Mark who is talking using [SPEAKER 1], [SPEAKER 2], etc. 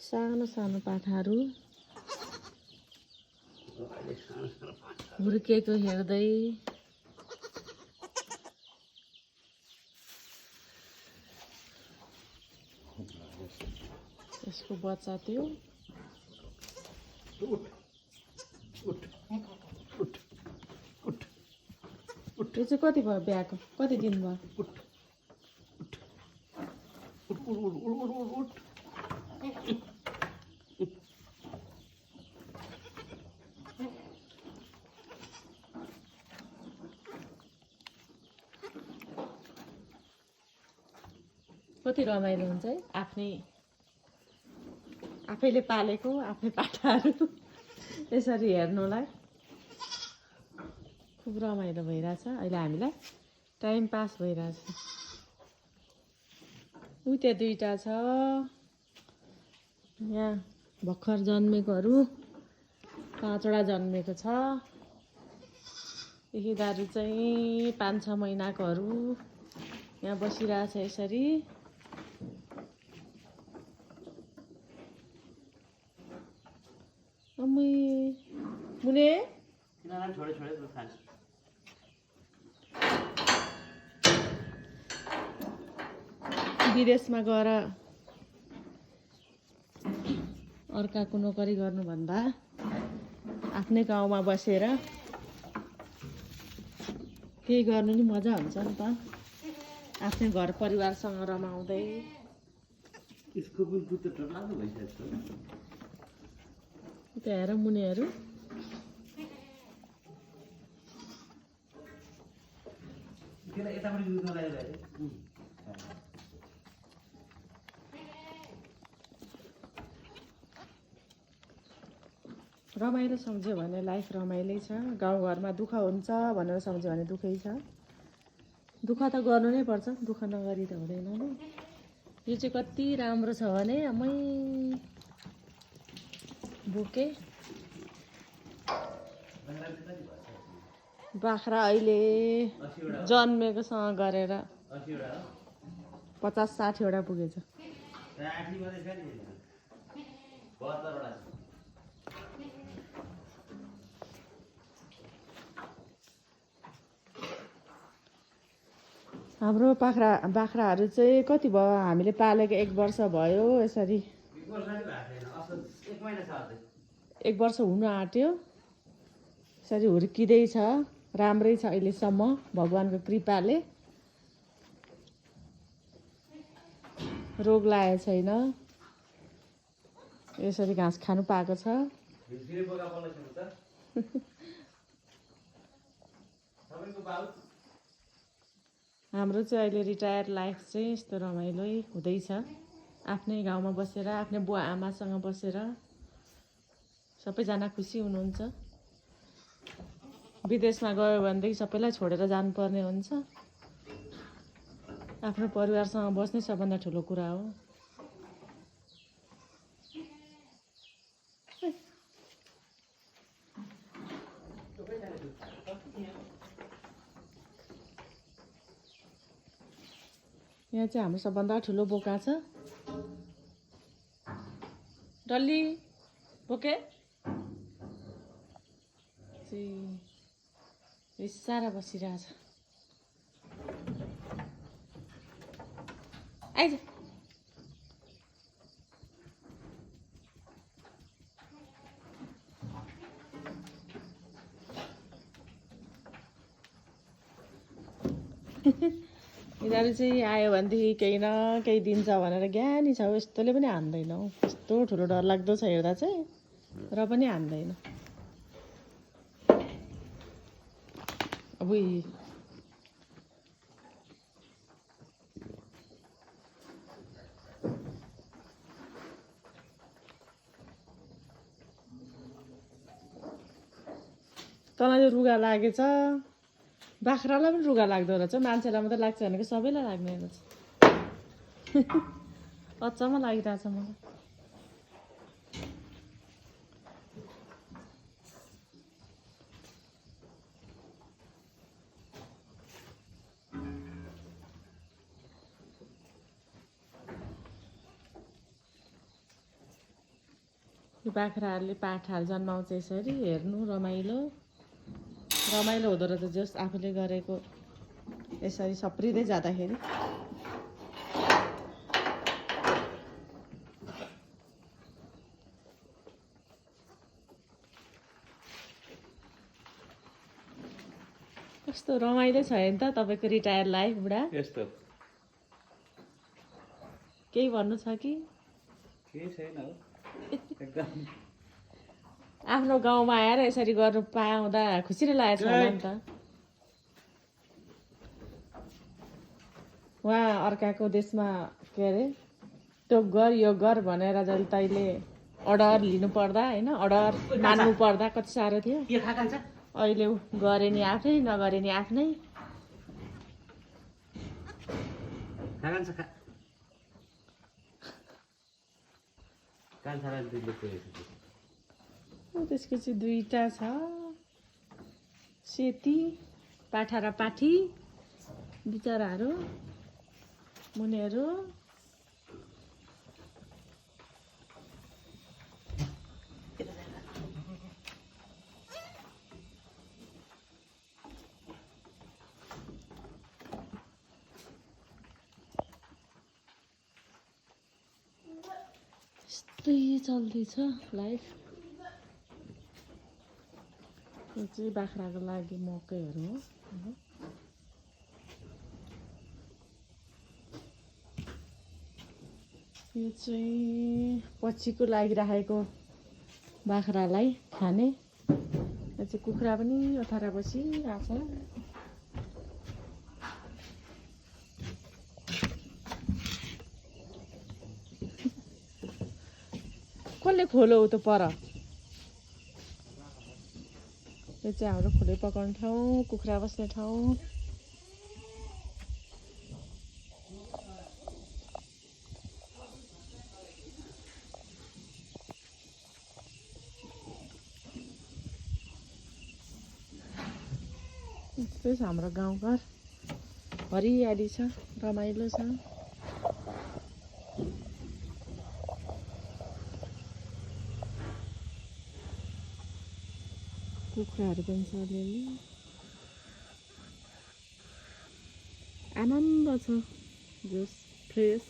[SPEAKER 1] सानो सानो पाठाहरू हुर्केको हेर्दै यसको बच्चा त्यो यो चाहिँ कति भयो बिहाको कति दिन भयो कति रमाइलो हुन्छ है आफैले पालेको आफ्नै पाठाहरू यसरी हेर्नुलाई खुब रमाइलो भइरहेछ अहिले हामीलाई टाइम पास भइरहेछ उ त्यहाँ दुईटा छ यहाँ भर्खर जन्मेकोहरू 5 वटा जन्मेको छ यिनीहरू चाहिँ 5-6 महिनाकोहरू यहाँ बसिरहेछ यसरी अम्मै मुने विदेशमा गएर अर्काको नोकरी गर्नुभन्दा आफ्नै गाउँमा बसेर केही गर्नु नि मजा हुन्छ नि त आफ्नै घर परिवारसँग रमाउँदै त्यहाँ हेर मुनिहरू रमाइलो सम्झ्यो भने लाइफ रमाइलै छ गाउँघरमा दुःख हुन्छ भनेर सम्झ्यो भने दुःखै छ दुःख त गर्नु नै पर्छ दुःख नगरी त हुँदैन नि यो चाहिँ कति राम्रो छ भने अम्मै बोके बाख्रा अहिले जन्मेकोसँग गरेर 50-60 वटा पुगेछ हाम्रो बाख्राहरू चाहिँ कति भयो हामीले पालेको 1 वर्ष भयो यसरी 1 वर्ष हुन आँट्यो यसरी हुर्किँदै छ राम्रै छ अहिलेसम्म भगवानको कृपाले रोग लागेको छैन यसरी घाँस खानु पाएको छ हाम्रो चाहिँ अहिले रिटायर लाइफ चाहिँ यस्तो रमाइलै हुँदैछ आफ्नै गाउँमा बसेर आफ्नै बुवा आमासँग बसेर सबैजना खुसी हुनुहुन्छ विदेशमा गयो भनेदेखि सबैलाई छोडेर जानुपर्ने हुन्छ आफ्नो परिवारसँग बस्नै सबभन्दा ठुलो कुरा हो यहाँ चाहिँ हाम्रो सबभन्दा ठुलो बोका छ डल्ली बोके सारा बसिरहेछ आइज यिनीहरू चाहिँ आयो भनेदेखि केही न केही दिन्छ भनेर ज्ञानी छ यस्तोले पनि हान्दैन हौ यस्तो ठुलो डरलाग्दो छ हेर्दा चाहिँ र पनि हान्दैन अब तँलाई यो रुगा लागेछ बाख्रालाई पनि रुगा लाग्दो रहेछ मान्छेलाई मात्रै लाग्छ भनेको सबैलाई लाग्ने रहेछ अचम्म लागिरहेछ मलाई यो बाख्राहरूले पाठाहरू जन्माउँछ यसरी हेर्नु रमाइलो हुँदो रहेछ जस आफूले गरेको यसरी सप्रिँदै जाँदाखेरि कस्तो रमाइलो छ नि त तपाईँको रिटायर लाइफ बुढा
[SPEAKER 2] यस्तो
[SPEAKER 1] केही भन्नु छ कि
[SPEAKER 2] केही छैन हो एकदम
[SPEAKER 1] आफ्नो गाउँमा आएर यसरी गर्नु पाउँदा खुसी नै लागेको छ होला नि त उहाँ अर्काको देशमा के अरे त्यो गर यो गर भनेर जहिले तैँले अर्डर लिनु पर्दा होइन अर्डर मान्नु पर्दा कति साह्रो थियो
[SPEAKER 2] के खा खान्छ
[SPEAKER 1] अहिले गरे नि आफ्नै नगरे नि आफ्नै
[SPEAKER 2] खा खान्छ खा कान्छालाई दुधले पुगेको
[SPEAKER 1] त्यसपछि दुईटा छ सेती पाठा र पाठी बिचराहरू मुनिहरू यस्तै चल्दैछ लाइफ यो चाहिँ बाख्राको लागि मकैहरू हो यो चाहिँ पछिको लागि राखेको बाख्रालाई खाने यो चाहिँ कुखुरा पनि ओथारा बसिरहेको छ कसले खोलो त पर यो चाहिँ हाम्रो खोले पकाउने ठाउँ कुखुरा बस्ने ठाउँ यस्तै छ हाम्रो गाउँघर हरियाली छ रमाइलो छ कुखुराहरू पनि छ अलिअलि आनन्द छ जस फ्रेस